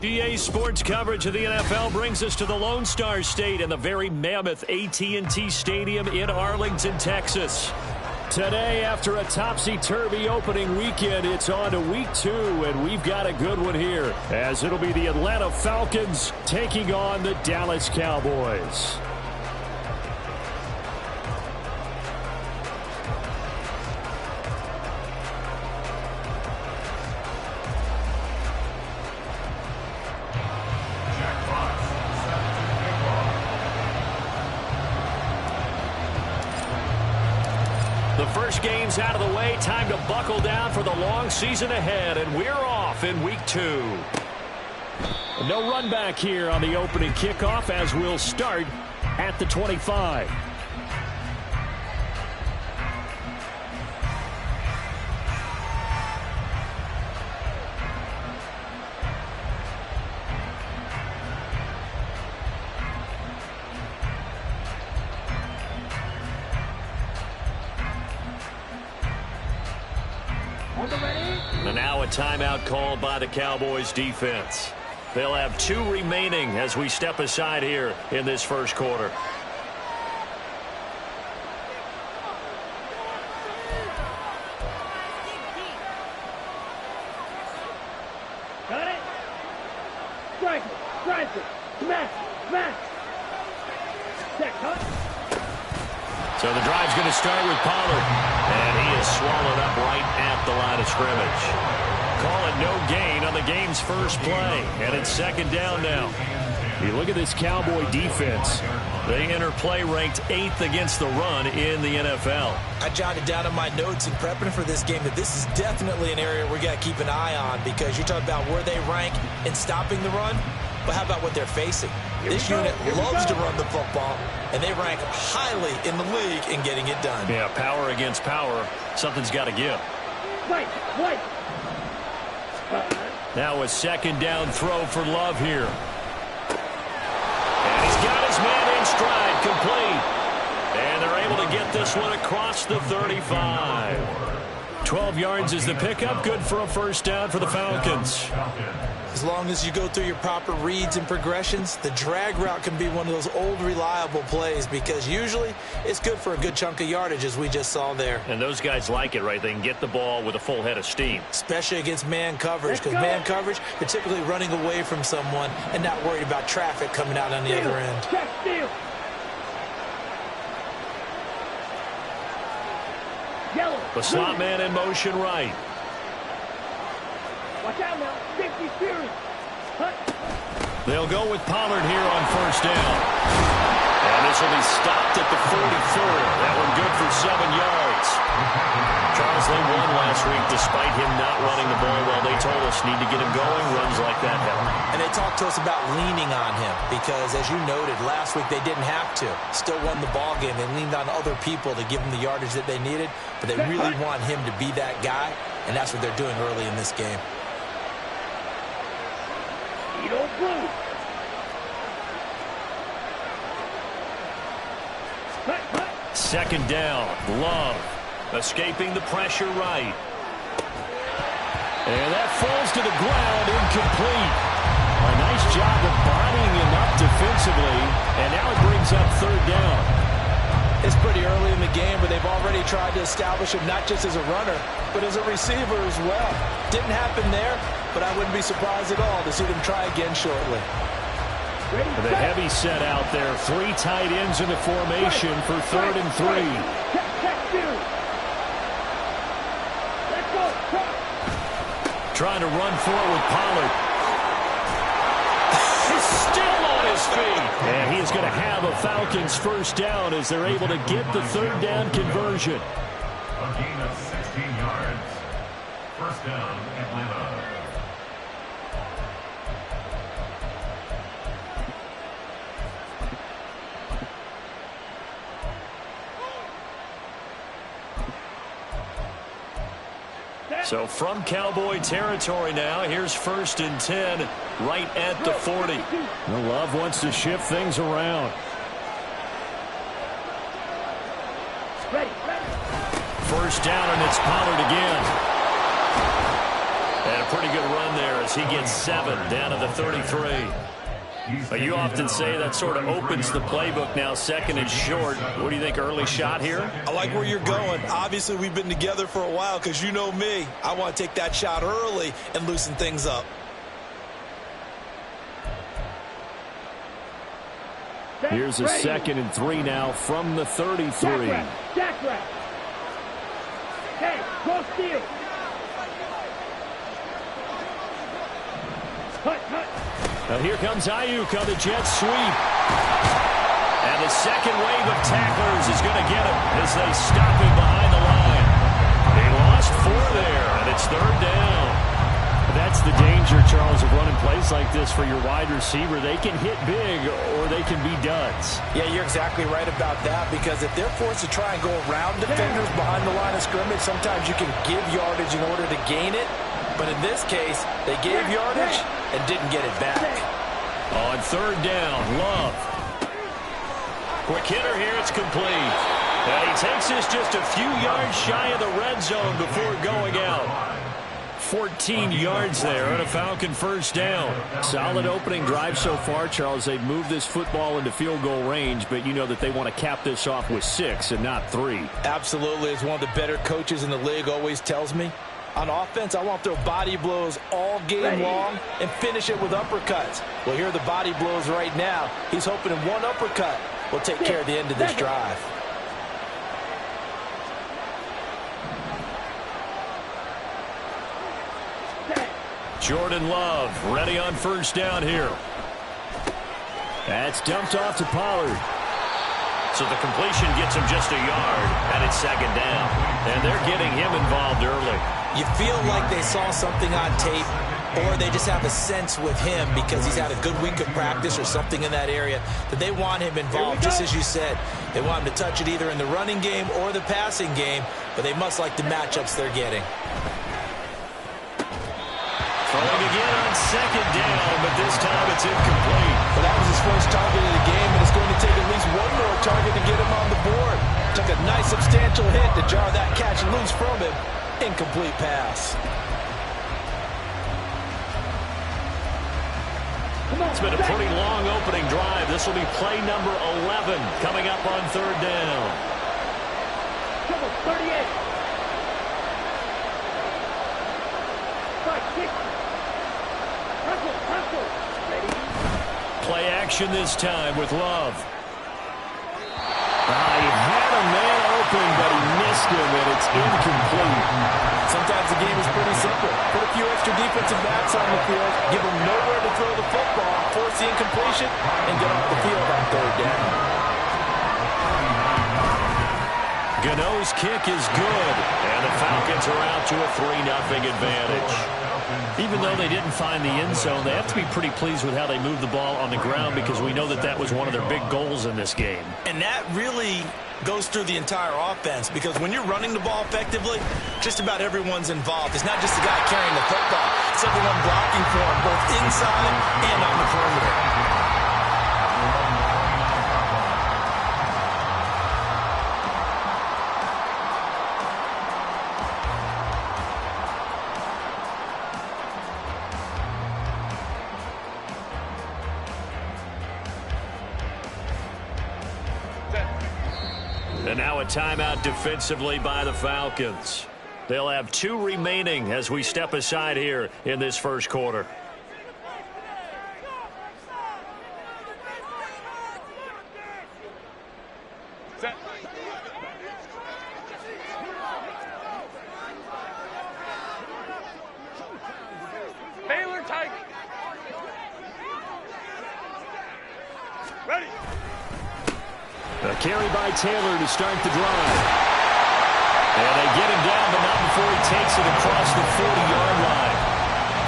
EA Sports coverage of the NFL brings us to the Lone Star State and the very mammoth AT&T Stadium in Arlington, Texas. Today, after a topsy-turvy opening weekend, it's on to week 2, and we've got a good one here, as it'll be the Atlanta Falcons taking on the Dallas Cowboys. The first game's out of the way. Time to buckle down for the long season ahead, and we're off in week 2. No run back here on the opening kickoff, as we'll start at the 25. And now a timeout called by the Cowboys defense. They'll have 2 remaining as we step aside here in this first quarter. Got it? Strike it, smash, check, cut. So the drive's going to start with Pollard, and he is swallowed up right at the line of scrimmage. Call it no gain on the game's first play, and it's second down now. You look at this Cowboy defense. They enter play ranked 8th against the run in the NFL. I jotted down in my notes in prepping for this game that this is definitely an area we got to keep an eye on, because you talk about where they rank in stopping the run, but how about what they're facing? This unit loves to run the football, and they rank highly in the league in getting it done. Yeah, power against power. Something's got to give. Wait. Now a second down throw for Love here. And he's got his man in stride, complete. And they're able to get this one across the 35. 12 yards is the pickup. Good for a first down for the Falcons. As long as you go through your proper reads and progressions, the drag route can be one of those old reliable plays, because usually it's good for a good chunk of yardage, as we just saw there. And those guys like it, right? They can get the ball with a full head of steam. Especially against man coverage, because man coverage, they're typically running away from someone and not worried about traffic coming out on the other end. Check, steal. Yellow. The slot man in motion right. Watch out now. Safety series. Cut. They'll go with Pollard here on first down. And this will be stopped at the 44. That one good for 7 yards. Charles, they won last week despite him not running the ball well. They told us need to get him going. Runs like that help. And they talked to us about leaning on him, because, as you noted, last week they didn't have to. Still won the ball game. They leaned on other people to give them the yardage that they needed, but they really want him to be that guy, and that's what they're doing early in this game. Blue. Second down. Love escaping the pressure right. And that falls to the ground, incomplete. A nice job of bodying him up defensively, and now it brings up third down. It's pretty early in the game, but they've already tried to establish him not just as a runner, but as a receiver as well. Didn't happen there, but I wouldn't be surprised at all to see them try again shortly. The heavy set out there. 3 tight ends in the formation for 3rd and 3. Trying to run for it with Pollard. He's still on his feet. And he is going to have a Falcons first down as they're able to get the third down conversion. A gain of 16 yards. First down, Atlanta. So from Cowboy territory now, here's 1st and 10 right at the 40. Well, Love wants to shift things around. First down, and it's Pollard again. And a pretty good run there as as he gets 7 down to the 33. But you often say that sort of opens the playbook now, 2nd and short. What do you think, early shot here? I like where you're going. Obviously, we've been together for a while because you know me. I want to take that shot early and loosen things up. Here's a 2nd and 3 now from the 33. Jack rap. Hey, cross field. Cut. Now here comes Ayuk on the jet sweep. And the second wave of tacklers is going to get him as they stop him behind the line. They lost 4 there, and it's 3rd down. That's the danger, Charles, of running plays like this for your wide receiver. They can hit big or they can be duds. Yeah, you're exactly right about that, because if they're forced to try and go around defenders behind the line of scrimmage, sometimes you can give yardage in order to gain it. But in this case, they gave yardage and didn't get it back. On 3rd down, Love. Quick hitter here, it's complete. And he takes this just a few yards shy of the red zone before going out. 14 yards there on a Falcon 1st down. Solid opening drive so far, Charles. They've moved this football into field goal range, but you know that they want to cap this off with 6 and not 3. Absolutely. As one of the better coaches in the league always tells me, on offense, I want to throw body blows all game long and finish it with uppercuts. Well, here are the body blows right now. He's hoping in one uppercut will take care of the end of this drive. Jordan Love ready on 1st down here. That's dumped off to Pollard. So the completion gets him just a yard, and it's 2nd down. And they're getting him involved early. You feel like they saw something on tape, or they just have a sense with him because he's had a good week of practice or something in that area that they want him involved, just as you said. They want him to touch it either in the running game or the passing game, but they must like the matchups they're getting. Throwing again on 2nd down, but this time it's incomplete. Well, that was his first target of the game, and it's going to take at least one more target to get him on the board. Took a nice substantial hit to jar that catch loose from him. Incomplete pass. It's been a pretty long opening drive. This will be play number 11 coming up on 3rd down. 38. 5, 6. Ready. Play action this time with Love. He had a man open, but he missed him, and it's incomplete. Sometimes the game is pretty simple. Put a few extra defensive backs on the field, give them nowhere to throw the football, force the incompletion, and get off the field on 3rd down. Gano's kick is good, and the Falcons are out to a 3-0 advantage. Even though they didn't find the end zone, they have to be pretty pleased with how they moved the ball on the ground, because we know that that was one of their big goals in this game. And that really goes through the entire offense, because when you're running the ball effectively, just about everyone's involved. It's not just the guy carrying the football. It's everyone blocking for him, both inside and on the perimeter. And now a timeout defensively by the Falcons. They'll have 2 remaining as we step aside here in this 1st quarter. Set. Baylor tight. Ready. A carry by Taylor to start the drive. And they get him down, but not before he takes it across the 40-yard line.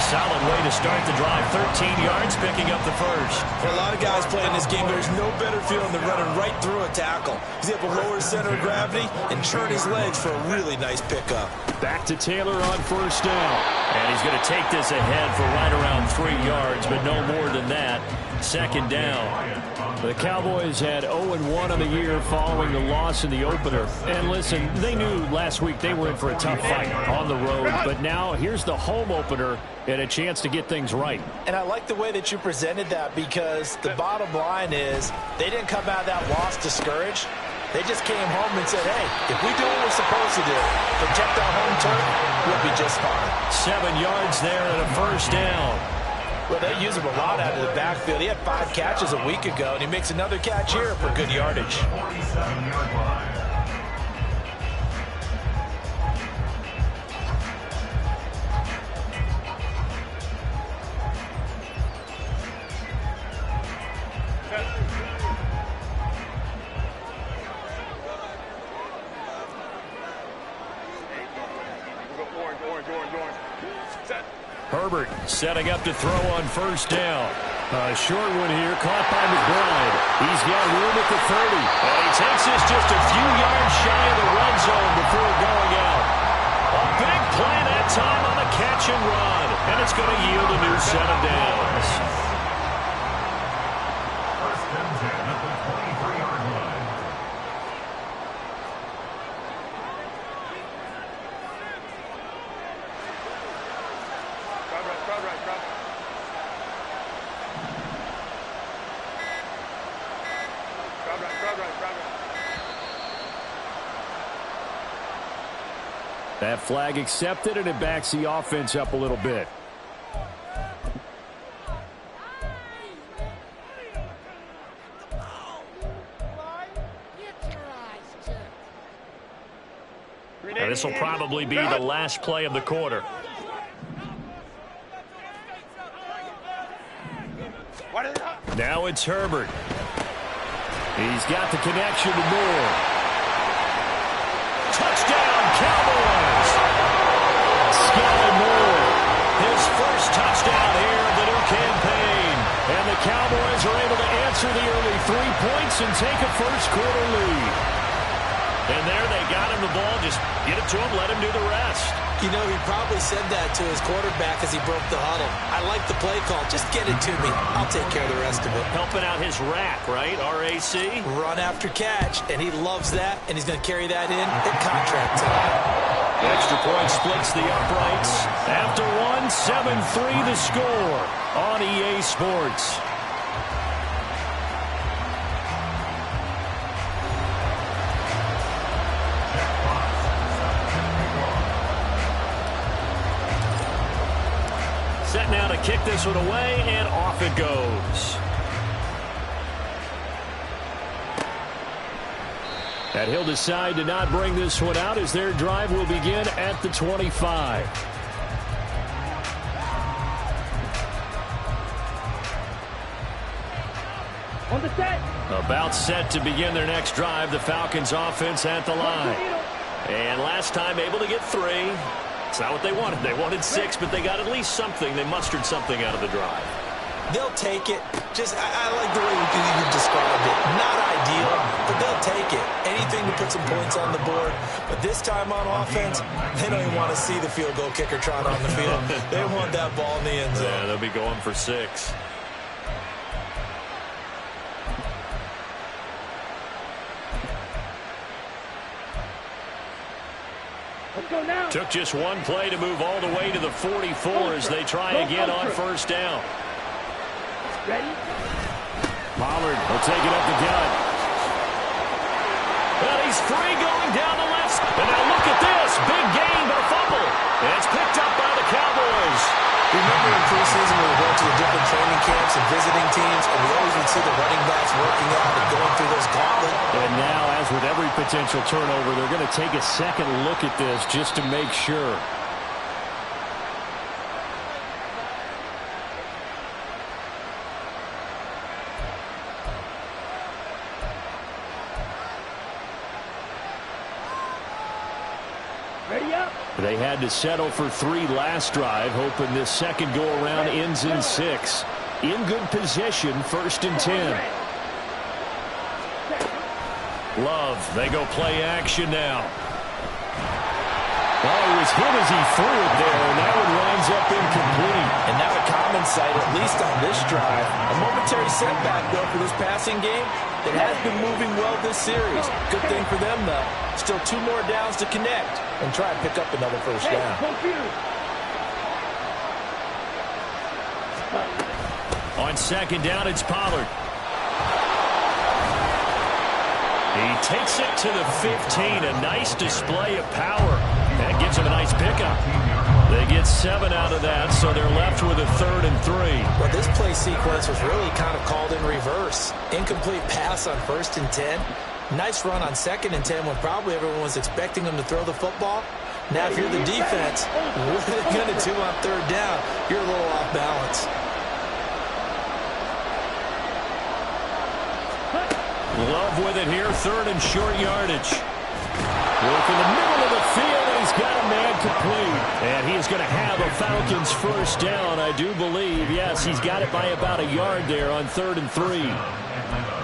Solid way to start the drive. 13 yards, picking up the first. For a lot of guys playing this game, there's no better feeling than running right through a tackle. He's able to lower his center of gravity and churn his legs for a really nice pickup. Back to Taylor on 1st down. And he's going to take this ahead for right around 3 yards, but no more than that. 2nd down. The Cowboys had 0-1 on the year following the loss in the opener. And listen, they knew last week they were in for a tough fight on the road. But now here's the home opener and a chance to get things right. And I like the way that you presented that, because the bottom line is they didn't come out of that loss discouraged. They just came home and said, hey, if we do what we're supposed to do, protect our home turf, we'll be just fine. 7 yards there and a first down. Well, they use him a lot out of the backfield. He had 5 catches a week ago, and he makes another catch here for good yardage. 47-yard line. Herbert setting up to throw on first down. A short one here, caught by McBride. He's got room at the 30. And he takes this just a few yards shy of the red zone before going out. A big play that time on the catch and run. And it's going to yield a new set of downs. First and 10 at the 23-yard line. That flag accepted, and it backs the offense up a little bit. Now, this will probably be the last play of the quarter. Now it's Herbert. He's got the connection to Moore. Touchdown, Cowboys! Sky Moore, his first touchdown here of the new campaign. And the Cowboys are able to answer the early 3 points and take a first-quarter lead. And there they got him the ball. Just get it to him, let him do the rest. You know, he probably said that to his quarterback as he broke the huddle. I like the play call. Just get it to me. I'll take care of the rest of it. Helping out his rack, right? RAC? Run after catch, and he loves that, and he's going to carry that in at contract time. Extra point splits the uprights. After one, 7-3 the score on EA Sports. Set now to kick this one away, and off it goes. And he'll decide to not bring this one out as their drive will begin at the 25. On the set. About set to begin their next drive. The Falcons offense at the line. And last time able to get 3. It's not what they wanted. They wanted 6, but they got at least something. They mustered something out of the drive. They'll take it. I like the way you described it. Not ideal, but they'll take it. Anything to put some points on the board. But this time on offense, they don't even want to see the field goal kicker trot on the field. They want that ball in the end zone. Yeah, they'll be going for 6. Let's go now. Took just one play to move all the way to the 44 as they try again on first down. Ready? Pollard will take it up the gut. Well, he's free going down the left. And now look at this. Big gain, but a fumble. And it's picked up by the Cowboys. Remember in preseason when we went to the different training camps and visiting teams, and we always would see the running backs working out and going through those gauntlets. And now, as with every potential turnover, they're going to take a second look at this just to make sure. Ready up. They had to settle for 3 last drive, hoping this second go-around ends in 6. In good position, 1st and 10. Love, they go play action now. Oh, he was hit as he threw it there, and that one winds up incomplete. And now a end in sight, at least on this drive. A momentary setback, though, for this passing game. It has been moving well this series. Good thing for them, though. Still 2 more downs to connect and try and pick up another first down. On second down, it's Pollard. He takes it to the 15. A nice display of power. That gives him a nice pickup. They get 7 out of that, so they're left with a 3rd and 3. Well, this play sequence was really kind of called in reverse. Incomplete pass on 1st and 10. Nice run on 2nd and 10 when probably everyone was expecting them to throw the football. Now, if you're the defense, what are they going to do on 3rd down? You're a little off balance. Love with it here, 3rd and short yardage. Work in the middle of the field, and he's got a man complete. And he's going to have a Falcons first down, I do believe. Yes, he's got it by about a yard there on 3rd and 3.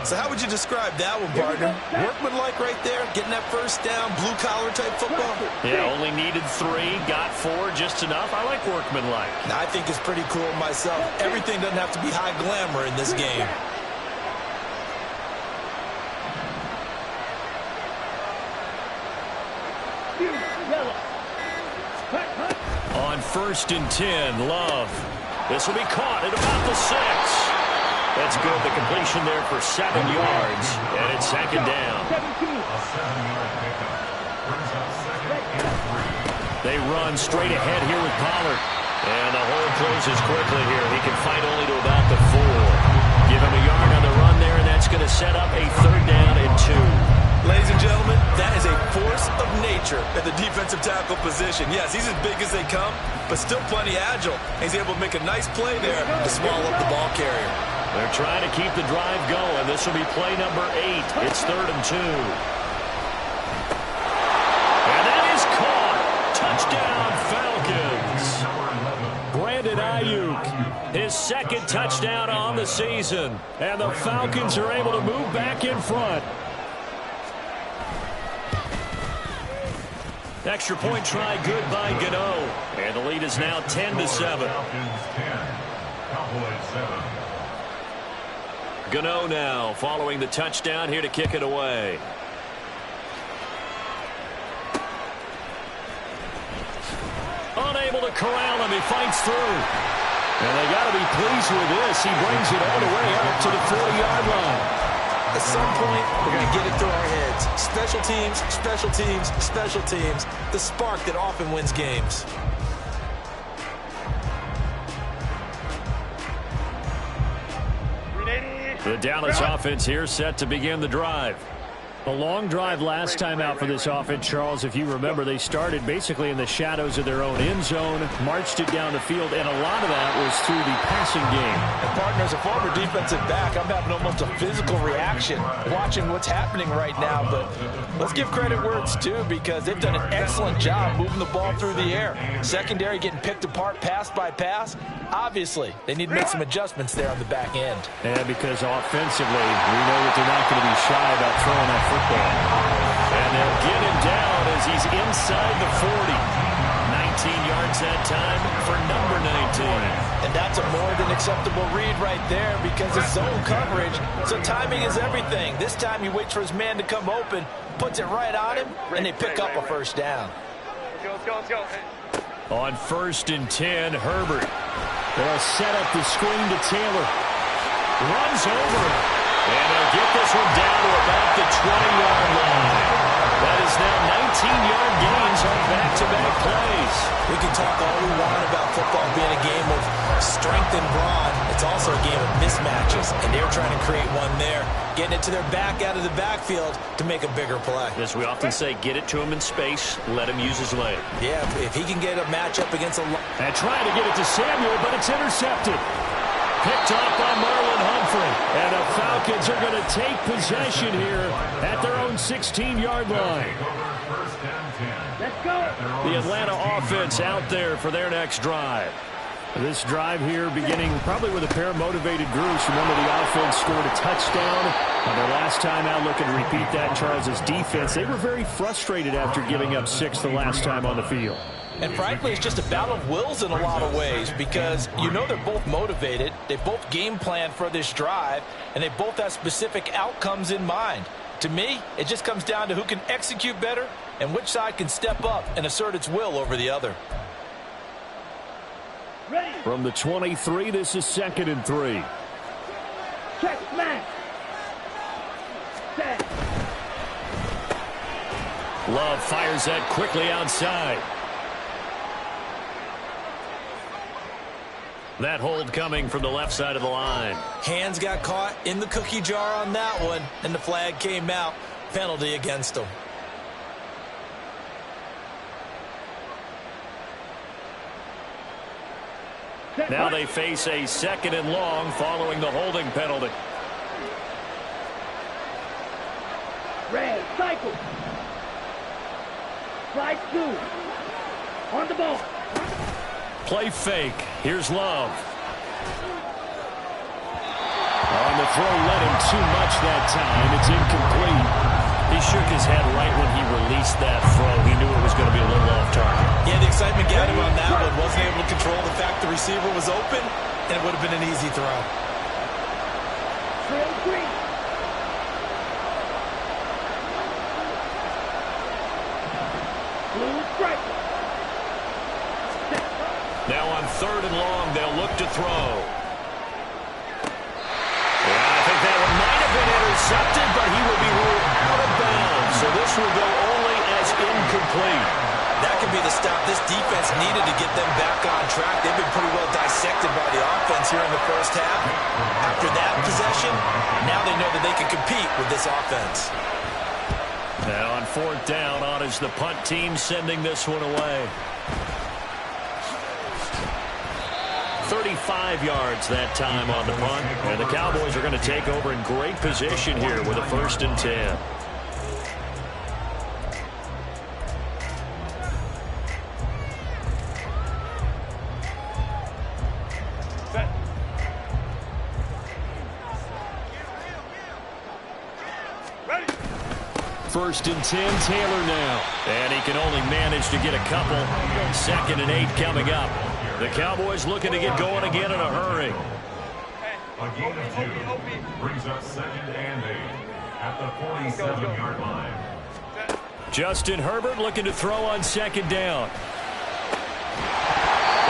So how would you describe that one, partner? Workmanlike right there, getting that first down, blue-collar type football? Yeah, only needed 3, got 4, just enough. I like workmanlike. I think it's pretty cool myself. Everything doesn't have to be high glamour in this game. On 1st and 10, Love. This will be caught at about the 6. That's good. The completion there for 7 yards. And it's 2nd down. A 7-yard pickup. Brings up 2nd and 3. They run straight ahead here with Pollard. And the hole closes quickly here. He can fight only to about the 4. Give him a yard on the run there, and that's going to set up a 3rd down and 2. Ladies and gentlemen, that is a force of nature at the defensive tackle position. Yes, he's as big as they come, but still plenty agile. He's able to make a nice play there to swallow up the ball carrier. They're trying to keep the drive going. This will be play number 8. It's 3rd and 2. And that is caught. Touchdown, Falcons. Brandon Ayuk, his 2nd touchdown on the season. And the Falcons are able to move back in front. Extra point try good by Gano. And the lead is now 10-7. Falcons 10. Cowboys 7. Gano now following the touchdown here to kick it away. Unable to corral him. He fights through. And they got to be pleased with this. He brings it all the way up to the 40-yard line. At some point, we're going to get it through our heads. Special teams, special teams, special teams. The spark that often wins games. The Dallas offense here set to begin the drive. A long drive last time out for this offense, Charles. If you remember, they started basically in the shadows of their own end zone, marched it down the field, and a lot of that was through the passing game. And partner, as a former defensive back, I'm having almost a physical reaction watching what's happening right now. But let's give credit where it's due, because they've done an excellent job moving the ball through the air. Secondary getting picked apart pass by pass. Obviously, they need to make some adjustments there on the back end. And because offensively, we know that they're not going to be shy about throwing that football. And they'll get him down as he's inside the 40. 19 yards that time for number 19. And that's a more than acceptable read right there, because it's zone coverage, so timing is everything. This time he waits for his man to come open, puts it right on him, and they pick up a first down. Let's go. On 1st and 10, Herbert. They'll set up the screen to Taylor. Runs over it. And they'll get this one down to about the 20-yard line. That is now 19-yard gains on back-to-back plays. We can talk all we want about football being a game of strength and brawn. It's also a game of mismatches, and they're trying to create one there, getting it to their back out of the backfield to make a bigger play. As we often say, get it to him in space, let him use his leg. Yeah, if he can get a matchup against a... And trying to get it to Samuel, but it's intercepted. Picked off by Marlon Humphrey. And the Falcons are going to take possession here at their own 16-yard line. Let's go. The Atlanta offense out there for their next drive. This drive here beginning probably with a pair of motivated groups. Remember, the offense scored a touchdown on their last time out. Looking to repeat that. Charles's defense, they were very frustrated after giving up 6 the last time on the field. And frankly, it's just a battle of wills in a lot of ways because you know they're both motivated. They both game plan for this drive, and they both have specific outcomes in mind. To me, it just comes down to who can execute better and which side can step up and assert its will over the other. From the 23, this is 2nd and 3. Check, man. Set. Love fires that quickly outside. That hold coming from the left side of the line. Hands got caught in the cookie jar on that one, and the flag came out. Penalty against them. Now they face a 2nd and long following the holding penalty. Red, cycle. Slide 2. On the ball. Play fake. Here's Love. On the throw, led him too much that time. It's incomplete. He shook his head right when he released that throw. He knew it was going to be a little off target. Yeah, the excitement got him on that one. Wasn't able to control the fact the receiver was open, and it would have been an easy throw. Trail 3. Blue strike. Now on 3rd and long, they'll look to throw. Yeah, I think that one might have been intercepted, but he will be ruled out of bounds. So this will go only as incomplete. That could be the stop this defense needed to get them back on track. They've been pretty well dissected by the offense here in the first half. After that possession, now they know that they can compete with this offense. Now on 4th down, on is the punt team sending this one away. 35 yards that time on the punt. And the Cowboys are going to take over in great position here with a 1st and 10. Set. 1st and 10, Taylor now. And he can only manage to get a couple. 2nd and 8 coming up. The Cowboys looking to get going again in a hurry. A gain of 2 brings up 2nd and 8 at the 47-yard line. Justin Herbert looking to throw on 2nd down.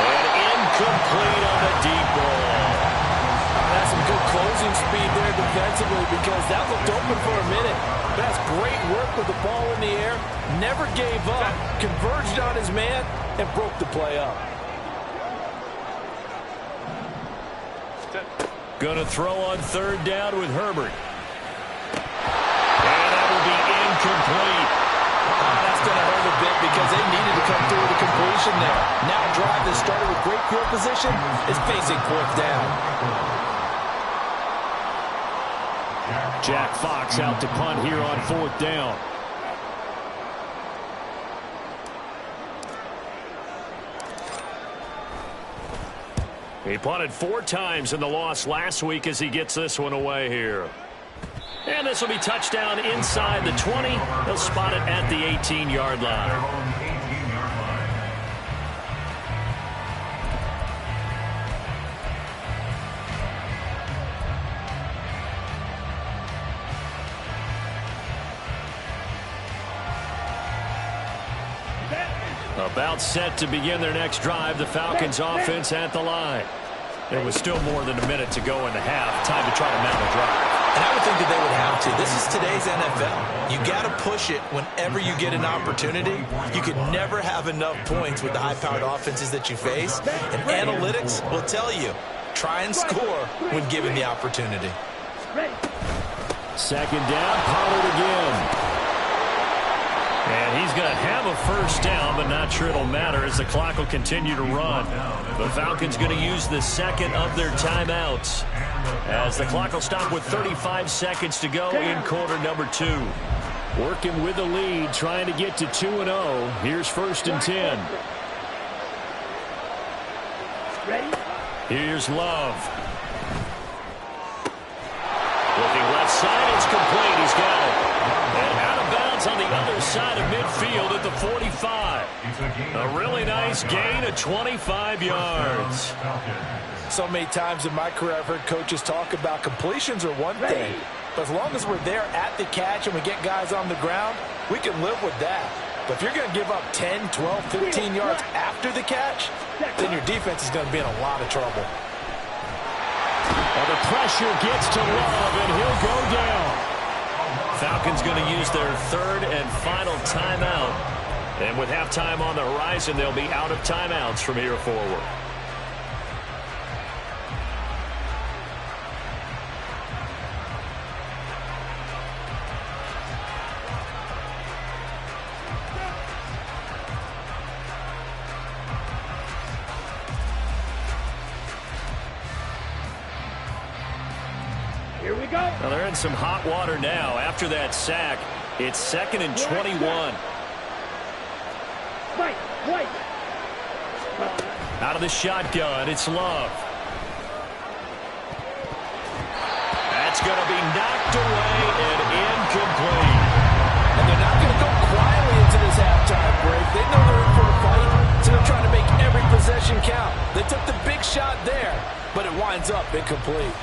And incomplete on the deep ball. That's some good closing speed there defensively because that looked open for a minute. That's great work with the ball in the air. Never gave up. Converged on his man and broke the play up. Going to throw on 3rd down with Herbert. And that will be incomplete. That's going to hurt a bit because they needed to come through with a completion there. Now a drive that started with great field position is facing 4th down. Jack Fox out to punt here on 4th down. He punted 4 times in the loss last week as he gets this one away here. And this will be touchdown inside the 20. He'll spot it at the 18-yard line. Their own 18-yard line. About set to begin their next drive. The Falcons offense at the line. It was still more than a minute to go in the half. Time to try to mount a drive. And I would think that they would have to. This is today's NFL. You got to push it whenever you get an opportunity. You can never have enough points with the high-powered offenses that you face. And analytics will tell you, try and score when given the opportunity. 2nd down, Pollard again. And he's going to have a 1st down, but not sure it'll matter as the clock will continue to run. The Falcons going to use the 2nd of their timeouts as the clock will stop with 35 seconds to go in quarter number 2. Working with the lead, trying to get to 2-0. Here's 1st and 10. Ready? Here's Love. Looking left side, it's complete. He's got it. And out of bounds on the other side of midfield at the 45. A really nice gain of 25 yards. So many times in my career I've heard coaches talk about completions are one thing, but as long as we're there at the catch and we get guys on the ground, we can live with that. But if you're going to give up 10, 12, 15 yards after the catch, then your defense is going to be in a lot of trouble. Well, the pressure gets to Love, and he'll go down. Falcons going to use their third and final timeout. And with halftime on the horizon, they'll be out of timeouts from here forward. Here we go. Well, they're in some hot water now. After that sack, it's 2nd and 21. Fight. Out of the shotgun, it's Love. That's going to be knocked away and incomplete. And they're not going to go quietly into this halftime break. They know they're in for a fight, so they're trying to make every possession count. They took the big shot there, but it winds up incomplete.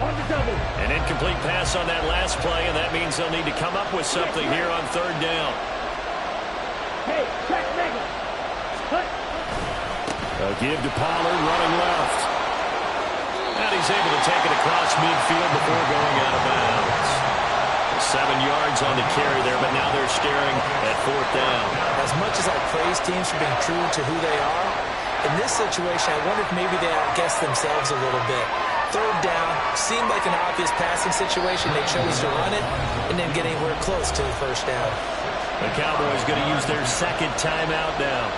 On the double. An incomplete pass on that last play, and that means they'll need to come up with something here on 3rd down. Hey, check Mega. Cut. A give to Pollard running left. And he's able to take it across midfield before going out of bounds. 7 yards on the carry there, but now they're staring at 4th down. As much as I praise teams for being true to who they are, in this situation, I wonder if maybe they outguessed themselves a little bit. 3rd down, seemed like an obvious passing situation. They chose to run it and didn't get anywhere close to the 1st down. The Cowboys going to use their 2nd timeout now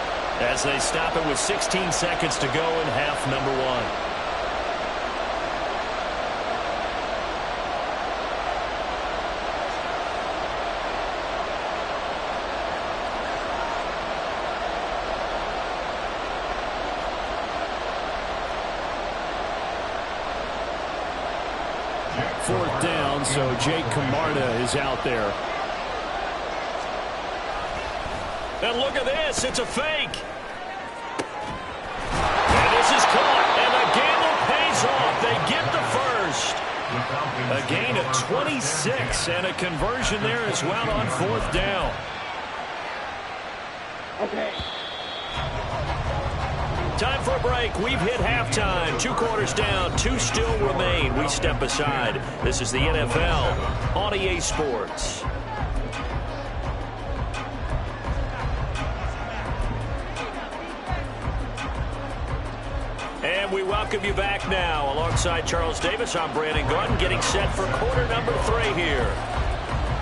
as they stop it with 16 seconds to go in half number 1. Fourth down, so Jake Camarda is out there. And look at this, it's a fake. And this is caught, and the gamble pays off. They get the first. A gain of 26 and a conversion there as well on 4th down. Okay. Time for a break. We've hit halftime. 2 quarters down. 2 still remain. We step aside. This is the NFL on EA Sports. And we welcome you back now. Alongside Charles Davis, I'm Brandon Gordon, getting set for quarter number 3 here.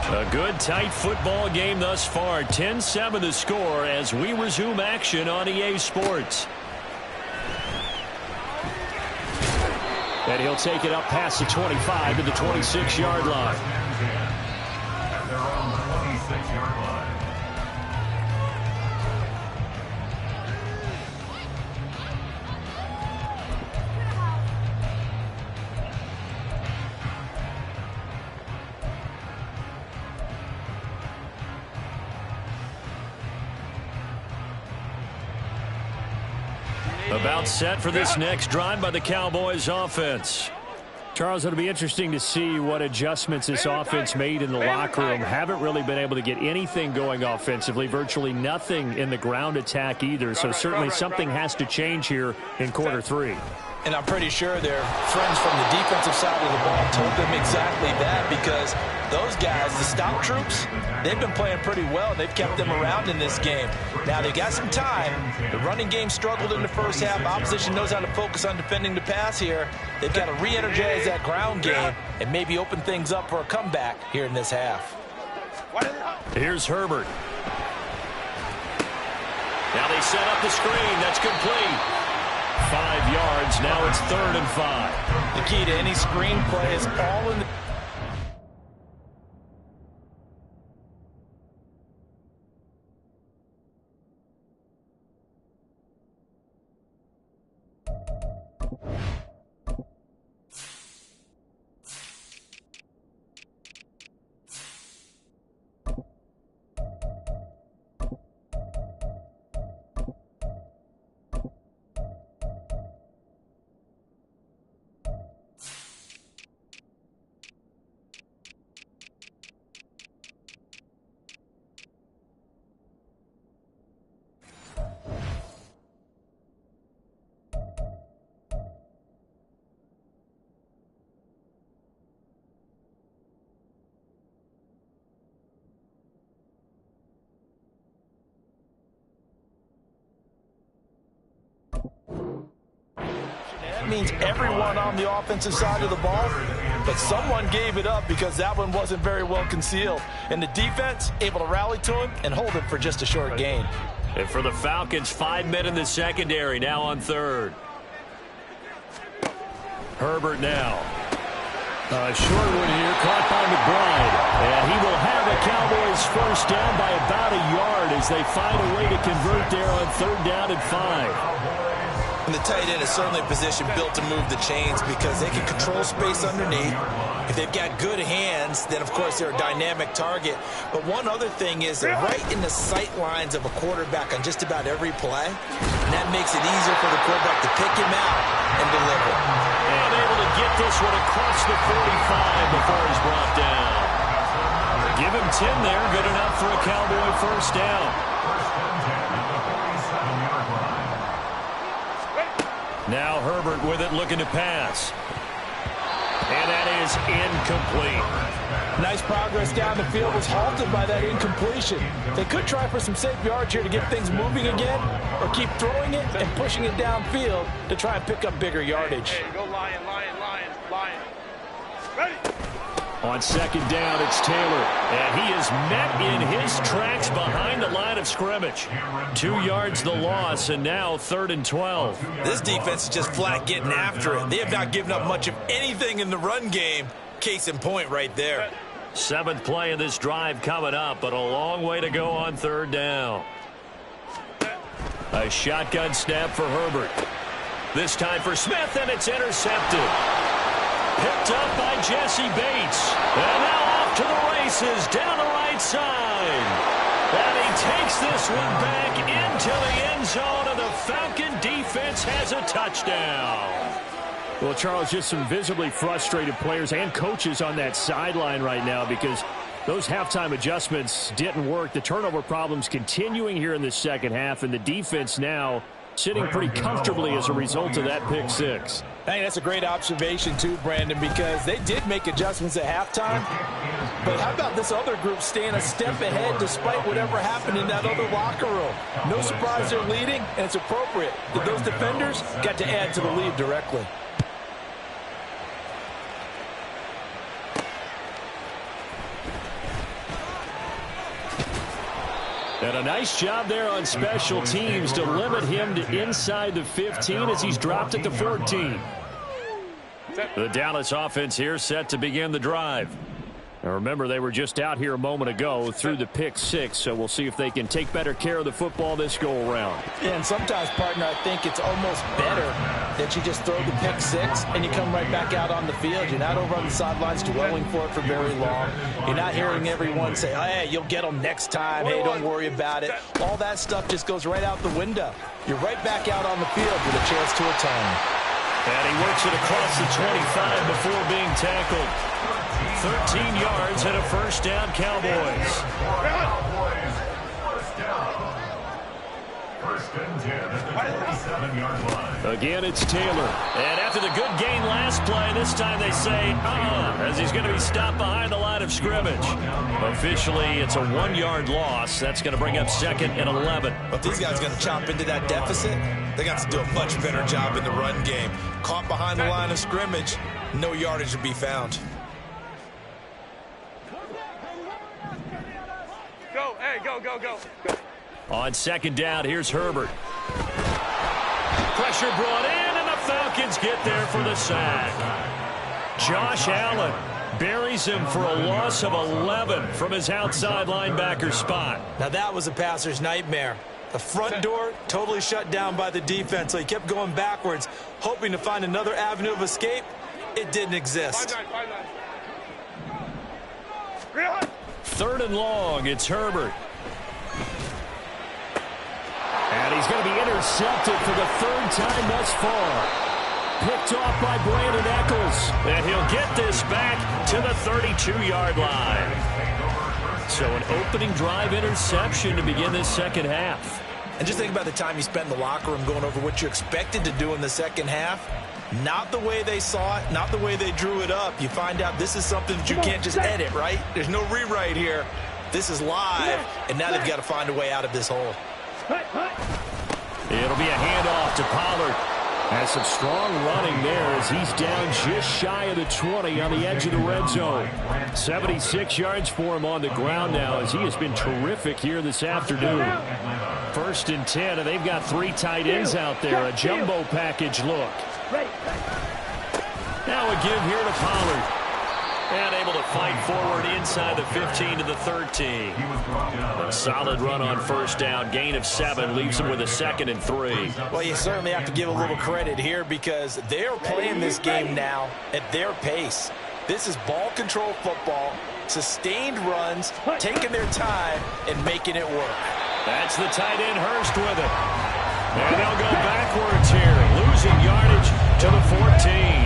A good, tight football game thus far. 10-7 the score as we resume action on EA Sports. And he'll take it up past the 25 to the 26-yard line. At their own 26-yard line. About set for this next drive by the Cowboys offense. Charles, it'll be interesting to see what adjustments this offense made in the locker room. Haven't really been able to get anything going offensively, virtually nothing in the ground attack either. So certainly something has to change here in quarter 3. And I'm pretty sure their friends from the defensive side of the ball told them exactly that, because those guys, the stop troops, they've been playing pretty well. They've kept them around in this game. Now, they got some time. The running game struggled in the first half. Opposition knows how to focus on defending the pass here. They've got to re-energize that ground game and maybe open things up for a comeback here in this half. Here's Herbert. Now they set up the screen. That's complete. 5 yards. Now it's 3rd and 5. The key to any screen play is all in the... that means everyone on the offensive side of the ball. But someone gave it up because that one wasn't very well concealed. And the defense able to rally to him and hold him for just a short gain. And for the Falcons, 5 men in the secondary, now on third. Herbert now. A short one here, caught by McBride. And he will have the Cowboys first down by about a yard as they find a way to convert there on 3rd down and 5. And the tight end is certainly a position built to move the chains because they can control space underneath. If they've got good hands, then, of course, they're a dynamic target. But one other thing is they're right in the sight lines of a quarterback on just about every play. And that makes it easier for the quarterback to pick him out and deliver. And able to get this one across the 45 before he's brought down. Give him 10 there. Good enough for a Cowboy first down. Now Herbert with it, looking to pass. And that is incomplete. Nice progress down the field, was halted by that incompletion. They could try for some safe yards here to get things moving again, or keep throwing it and pushing it downfield to try and pick up bigger yardage. Hey, go Lion. Ready? On 2nd down, it's Taylor. And he is met in his tracks behind the line of scrimmage. 2 yards the loss, and now 3rd and 12. This defense is just flat getting after it. They have not given up much of anything in the run game. Case in point right there. 7th play of this drive coming up, but a long way to go on 3rd down. A shotgun snap for Herbert. This time for Smith, and it's intercepted. Picked up by Jesse Bates. And now off to the races down the right side. And he takes this one back into the end zone, and the Falcon defense has a touchdown. Well, Charles, just some visibly frustrated players and coaches on that sideline right now because those halftime adjustments didn't work. The turnover problems continuing here in the second half, and the defense now sitting pretty comfortably as a result of that pick 6. I think that's a great observation too, Brandon, because they did make adjustments at halftime. But how about this other group staying a step ahead despite whatever happened in that other locker room? No surprise they're leading, and it's appropriate that those defenders got to add to the lead directly. And a nice job there on special teams to limit him to inside the 15 as he's dropped at the 14. The Dallas offense here set to begin the drive. Now remember, they were just out here a moment ago through the pick 6, so we'll see if they can take better care of the football this go-around. Yeah, and sometimes, partner, I think it's almost better that you just throw the pick 6 and you come right back out on the field. You're not over on the sidelines dwelling for it for very long. You're not hearing everyone say, hey, you'll get them next time. Hey, don't worry about it. All that stuff just goes right out the window. You're right back out on the field with a chance to atone. And he works it across the 25 before being tackled. 13 yards and a first down, Cowboys. First and 10 at the 47-yard line. Again, it's Taylor. And after the good gain last play, this time they say, as he's going to be stopped behind the line of scrimmage. Officially, it's a 1-yard loss. That's going to bring up 2nd and 11. But these guys are going to chop into that deficit. They got to do a much better job in the run game. Caught behind the line of scrimmage, no yardage to be found. Go, hey, go. On 2nd down, here's Herbert. Pressure brought in, and the Falcons get there for the sack. Josh Allen buries him for a loss of 11 from his outside linebacker spot. Now that was a passer's nightmare. The front door totally shut down by the defense, so he kept going backwards, hoping to find another avenue of escape. It didn't exist. 3rd and long, it's Herbert. And he's going to be intercepted for the 3rd time thus far. Picked off by Brandon Echols. And he'll get this back to the 32-yard line. So an opening drive interception to begin this second half. And just think about the time you spent in the locker room going over what you expected to do in the second half. Not the way they saw it, not the way they drew it up. You find out this is something that you can't just edit, right? There's no rewrite here. This is live, and now they've got to find a way out of this hole. It'll be a handoff to Pollard. Has some strong running there as he's down just shy of the 20 on the edge of the red zone. 76 yards for him on the ground now as he has been terrific here this afternoon. 1st and 10, and they've got 3 tight ends out there. A jumbo package look. Now a give here to Pollard. And able to fight forward inside the 15 to the 13. A solid run on 1st down. Gain of 7 leaves him with a 2nd and 3. Well, you certainly have to give a little credit here because they're playing this game now at their pace. This is ball control football, sustained runs, taking their time, and making it work. That's the tight end Hurst with it. And they'll go backwards here, losing yardage to the 14.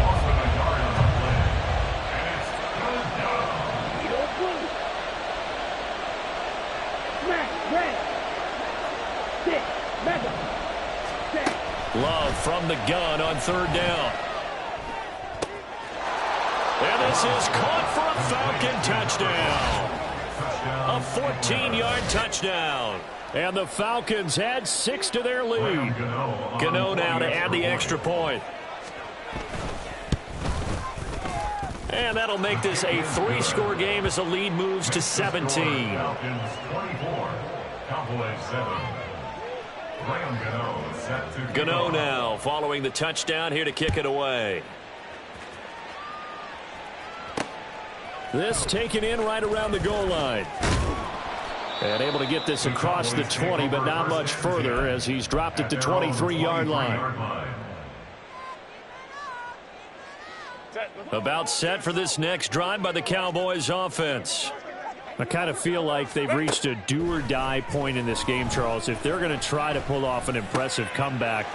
Love from the gun on 3rd down. And this is caught for a Falcon touchdown. A 14-yard touchdown. And the Falcons add 6 to their lead. Gano now to add the extra point. And that'll make this a 3-score game as the lead moves to 17. Falcons 24, Cowboys 7. Gano now following the touchdown here to kick it away. This taken in right around the goal line. And able to get this across the 20, but not much further as he's dropped it to 23-yard line. About set for this next drive by the Cowboys offense. I kind of feel like they've reached a do-or-die point in this game, Charles. If they're going to try to pull off an impressive comeback,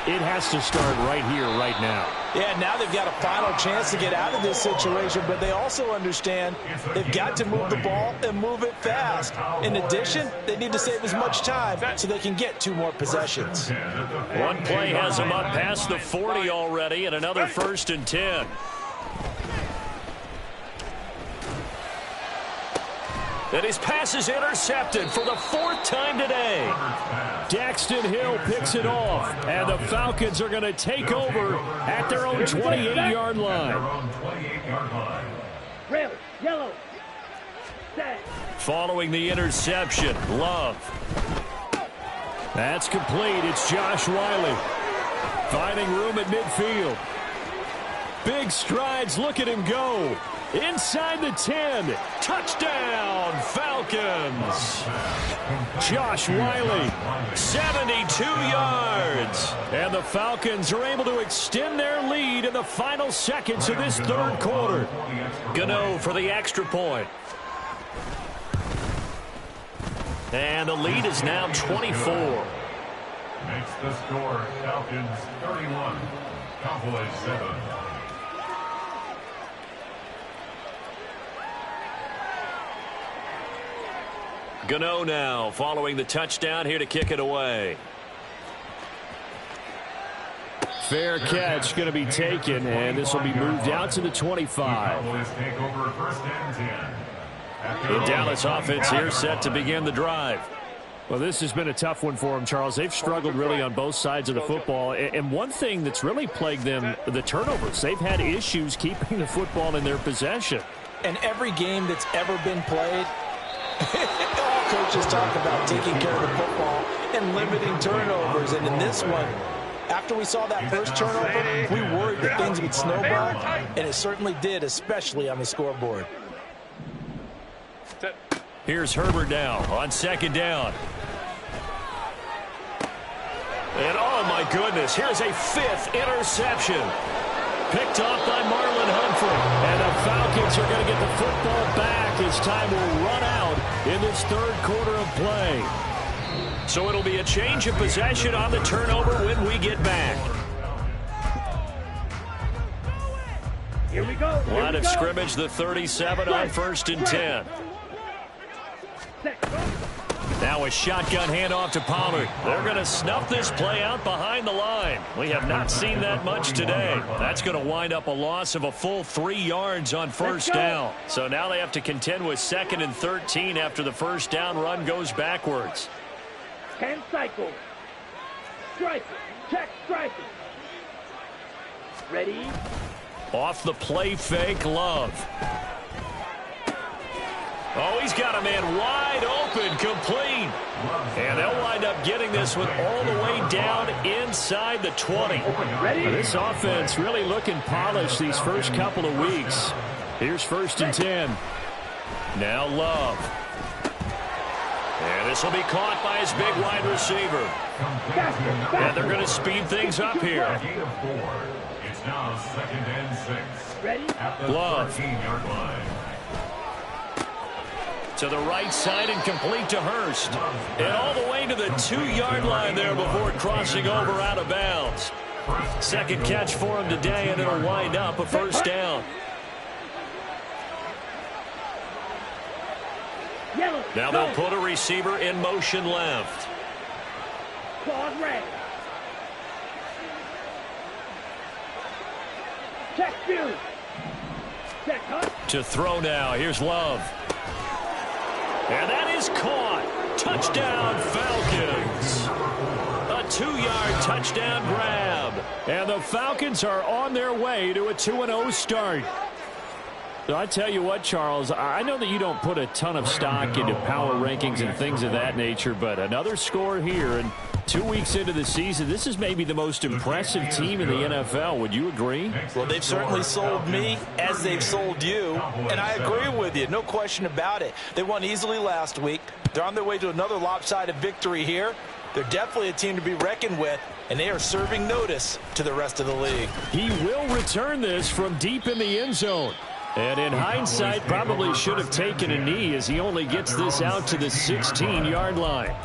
it has to start right here, right now. Yeah, now they've got a final chance to get out of this situation, but they also understand they've got to move the ball and move it fast. In addition, they need to save as much time so they can get 2 more possessions. One play has them up past the 40 already, and another 1st and 10. And his pass is intercepted for the 4th time today. Daxton Hill picks it off, and the Falcons are going to take over at their own 28-yard line. Red, yellow, set. Following the interception, Love. That's complete. It's Josh Wiley finding room at midfield. Big strides. Look at him go. Inside the 10. Touchdown, Falcons. Josh Wiley, 72 yards. And the Falcons are able to extend their lead in the final seconds of this 3rd quarter. Gano for the extra point. And the lead is now 24. Makes the score Falcons 31, Cowboys 7. Gano now following the touchdown here to kick it away. Fair catch going to be taken, and this will be moved out to the 25. The Dallas offense here set to begin the drive. Well, this has been a tough one for them, Charles. They've struggled really on both sides of the football. And one thing that's really plagued them, the turnovers. They've had issues keeping the football in their possession. And every game that's ever been played, all coaches talk about taking care of the football and limiting turnovers. And in this one, after we saw that first turnover, we worried that things would snowball, and it certainly did, especially on the scoreboard. Here's Herbert now on 2nd down. And oh my goodness, here's a 5th interception. Picked off by Marlon Humphrey. And the Falcons are going to get the football back as time will run out in this 3rd quarter of play. So it'll be a change of possession on the turnover when we get back. Here we go. Line of scrimmage, the 37 on 1st and 10. Now a shotgun handoff to Pollard. They're going to snuff this play out behind the line. We have not seen that much today. That's going to wind up a loss of a full 3 yards on 1st down. So now they have to contend with 2nd and 13 after the 1st down run goes backwards. 10 cycles. Strike. Check strike. Ready? Off the play fake, Love. Oh, he's got a man wide open, complete. And they'll wind up getting this one all the way down inside the 20. This offense really looking polished these first couple of weeks. Here's 1st and 10. Now Love. And this will be caught by his big wide receiver. And they're going to speed things up here. It's now 2nd and 6. Ready? At the Love. 13-yard line. To the right side and complete to Hurst. And all the way to the 2-yard line there before crossing over out of bounds. Second catch for him today, and it'll wind up a 1st down. Now they'll put a receiver in motion left. Claws red. Check two. Check cut. To throw now. Here's Love. And that is caught. Touchdown, Falcons. A 2-yard touchdown grab. And the Falcons are on their way to a 2-0 start. So I tell you what, Charles, I know that you don't put a ton of stock into power rankings and things of that nature, but another score here, and 2 weeks into the season, this is maybe the most impressive team in the NFL. Would you agree? Well, they've certainly sold me as they've sold you, and I agree with you. No question about it. They won easily last week. They're on their way to another lopsided victory here. They're definitely a team to be reckoned with, and they are serving notice to the rest of the league. He will return this from deep in the end zone. And in hindsight, probably should have taken a knee as he only gets this out to the 16-yard line.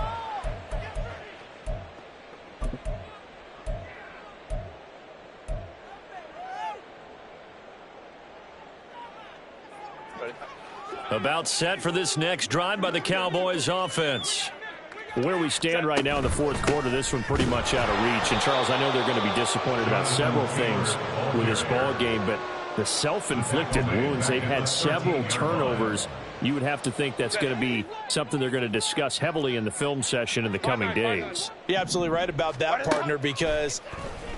About set for this next drive by the Cowboys offense. Where we stand right now in the 4th quarter, this one pretty much out of reach. And, Charles, I know they're going to be disappointed about several things with this ball game, but the self-inflicted wounds, they've had several turnovers. You would have to think that's going to be something they're going to discuss heavily in the film session in the coming days. You're absolutely right about that, partner, because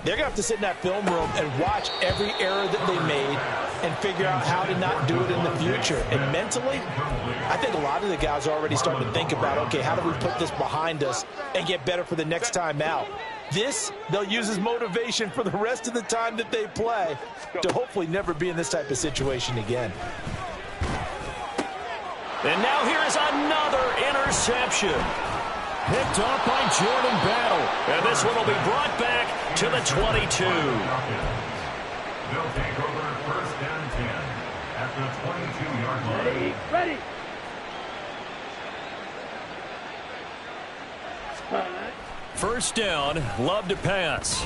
they're going to have to sit in that film room and watch every error that they made and figure out how to not do it in the future. And mentally, I think a lot of the guys are already starting to think about, okay, how do we put this behind us and get better for the next time out? This, they'll use as motivation for the rest of the time that they play to hopefully never be in this type of situation again. And now here is another interception. Picked off by Jordan Battle. And this one will be brought back to the 22. They'll take over 1st and 10 at the 22-yard line. Ready. First down, Love to pass.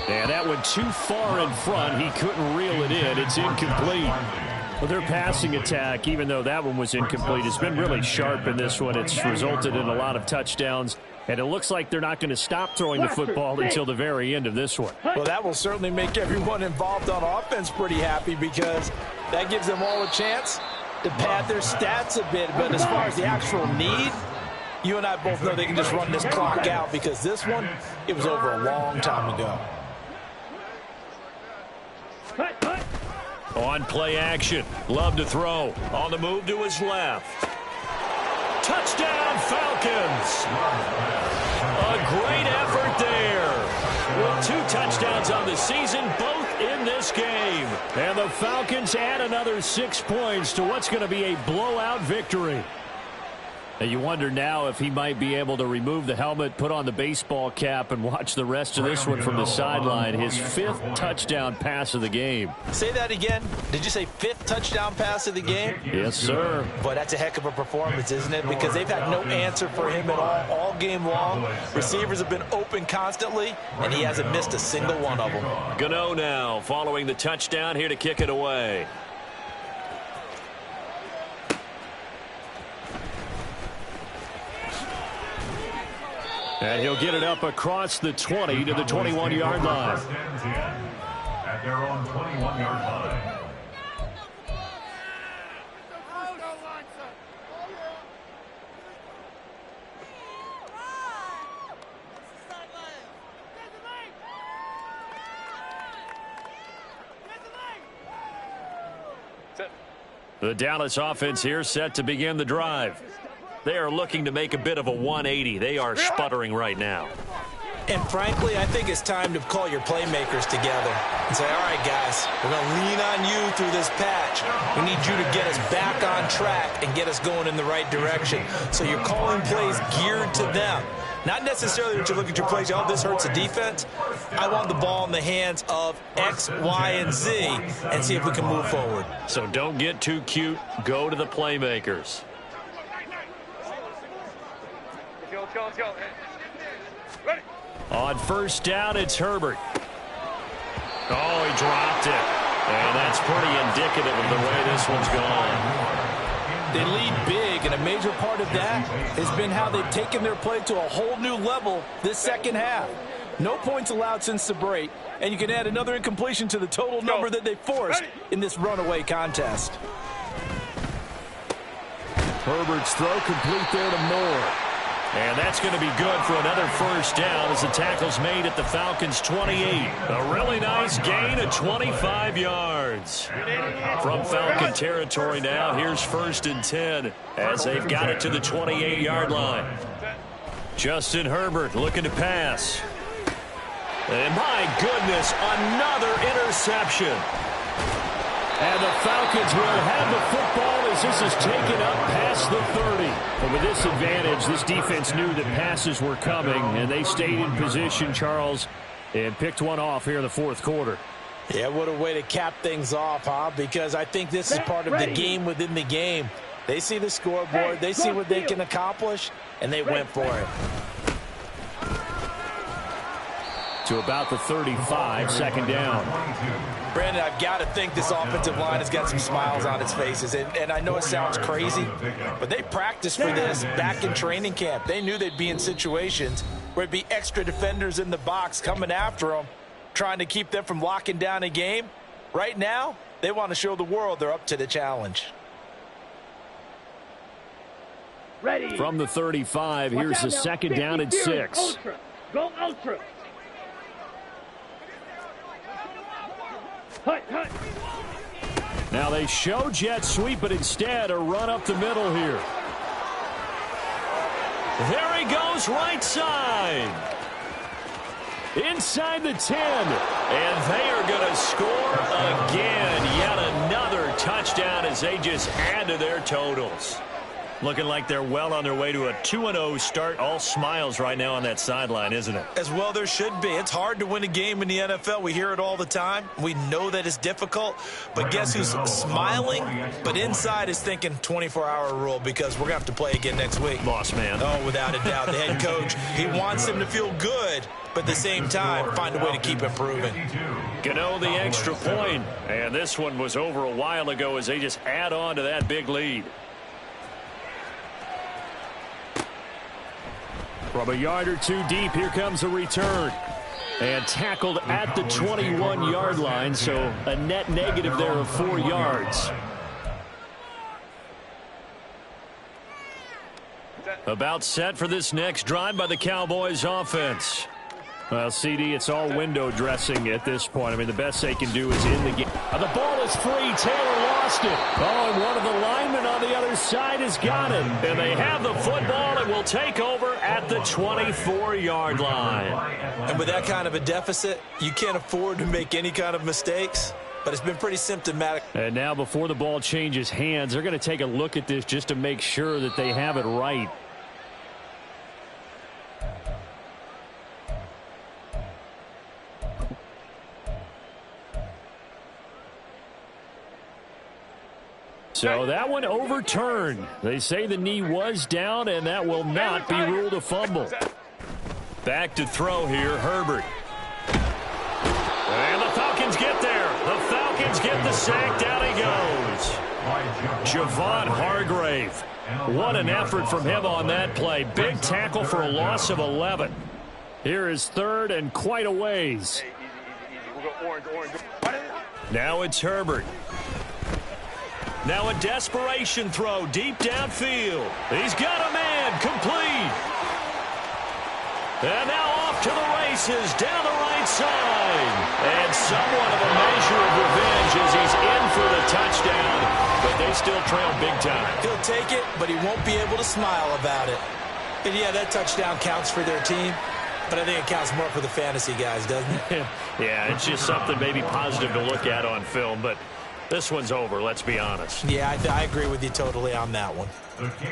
And that went too far in front. He couldn't reel it in. It's incomplete. Well, their passing attack, even though that one was incomplete, has been really sharp in this one. It's resulted in a lot of touchdowns. And it looks like they're not going to stop throwing the football until the very end of this one. Well, that will certainly make everyone involved on offense pretty happy, because that gives them all a chance to pad their stats a bit. But as far as the actual need, you and I both know they can just run this clock out, because this one, it was over a long time ago. On play action, Love to throw. On the move to his left. Touchdown, Falcons! A great effort there. With 2 touchdowns on the season, both in this game. And the Falcons add another 6 points to what's going to be a blowout victory. And you wonder now if he might be able to remove the helmet, put on the baseball cap, and watch the rest of this one from the sideline. His 5th touchdown pass of the game. Say that again. Did you say 5th touchdown pass of the game? Yes, sir. Boy, that's a heck of a performance, isn't it? Because they've had no answer for him at all game long. Receivers have been open constantly, and he hasn't missed a single one of them. Gano now following the touchdown, here to kick it away. And he'll get it up across the 20 to the 21-yard line. At their own 21-yard line. The Dallas offense here set to begin the drive. They are looking to make a bit of a 180. They are sputtering right now. And frankly, I think it's time to call your playmakers together and say, all right, guys, we're going to lean on you through this patch. We need you to get us back on track and get us going in the right direction. So you're calling plays geared to them. Not necessarily that you look at your plays, oh, this hurts the defense. I want the ball in the hands of X, Y, and Z and see if we can move forward. So don't get too cute. Go to the playmakers. Let's go. Ready. On first down, it's Herbert. Oh, he dropped it. And that's pretty indicative of the way this one's gone. They lead big, and a major part of that has been how they've taken their play to a whole new level this second half. No points allowed since the break, and you can add another incompletion to the total number that they forced in this runaway contest. Herbert's throw complete there to Moore. And that's going to be good for another first down as the tackle's made at the Falcons' 28. A really nice gain of 25 yards. From Falcon territory now, here's 1st and 10 as they've got it to the 28-yard line. Justin Herbert looking to pass. And my goodness, another interception. And the Falcons will have the football as this is taken up past the 30. But with this advantage, this defense knew that passes were coming, and they stayed in position, Charles, and picked one off here in the fourth quarter. Yeah, what a way to cap things off, huh? Because I think this is part of the game within the game. They see the scoreboard, they see what they can accomplish, and they went for it. To about the 35, second down. Brandon, I've got to think this offensive line has got some smiles on its faces. And I know it sounds crazy, but they practiced for this back in training camp. They knew they'd be in situations where it'd be extra defenders in the box coming after them, trying to keep them from locking down a game. Right now, they want to show the world they're up to the challenge. Ready. From the 35, here's the second down and 6. Ultra. Go ultra. Hut. Now they show jet sweep, but instead a run up the middle here. There he goes, right side. Inside the 10. And they are going to score again. Yet another touchdown as they just add to their totals. Looking like they're well on their way to a 2-0 start. All smiles right now on that sideline, isn't it? As well there should be. It's hard to win a game in the NFL. We hear it all the time. We know that it's difficult. But guess who's smiling? But inside is thinking 24-hour rule because we're going to have to play again next week. Boss man. Oh, without a doubt. The head coach, he wants him to feel good, but at the same time, find a way to keep improving. Gano the extra point. And this one was over a while ago as they just add on to that big lead. From a yard or two deep, here comes a return. And tackled at the 21-yard line, so a net negative there of 4 yards. About set for this next drive by the Cowboys offense. Well, CD, it's all window dressing at this point. I mean, the best they can do is in the game. The ball is free. Taylor lost it. Oh, and one of the linemen on the other side has got it. And they have the football and will take over at the 24-yard line. And with that kind of a deficit, you can't afford to make any kind of mistakes. But it's been pretty symptomatic. And now before the ball changes hands, they're going to take a look at this just to make sure that they have it right. So that one overturned. They say the knee was down, and that will not be ruled a fumble. Back to throw here, Herbert. And the Falcons get there. The Falcons get the sack. Down he goes. Javon Hargrave. What an effort from him on that play. Big tackle for a loss of 11. Here is third and quite a ways. We'll go orange. Now it's Herbert. Now a desperation throw deep downfield. He's got a man complete. And now off to the races down the right side. And somewhat of a measure of revenge as he's in for the touchdown. But they still trail big time. He'll take it, but he won't be able to smile about it. And yeah, that touchdown counts for their team. But I think it counts more for the fantasy guys, doesn't it? Yeah, it's just something maybe positive to look at on film. But this one's over, let's be honest. Yeah, I agree with you totally on that one.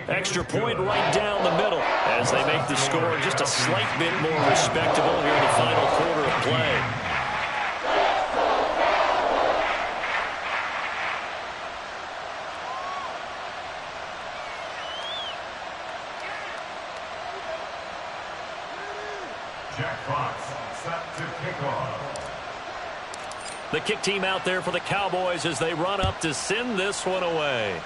Extra point right down the middle as they make the score just a slight bit more respectable here in the final quarter of play. Jack Fox set to kick off. The kick team out there for the Cowboys as they run up to send this one away.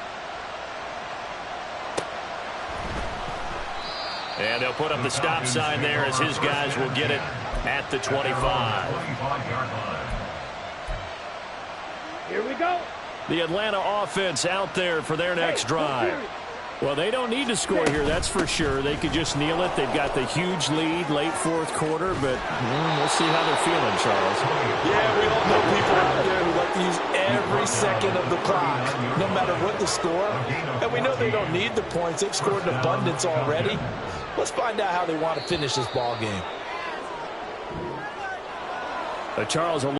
And they'll put up the stop sign there as his guys will get it at the 25. Here we go. The Atlanta offense out there for their next drive. Well, they don't need to score here, that's for sure. They could just kneel it. They've got the huge lead late fourth quarter, but we'll see how they're feeling, Charles. Yeah, we all know people out there who like to use every second of the clock, no matter what the score. And we know they don't need the points. They've scored in abundance already. Let's find out how they want to finish this ball game. Charles,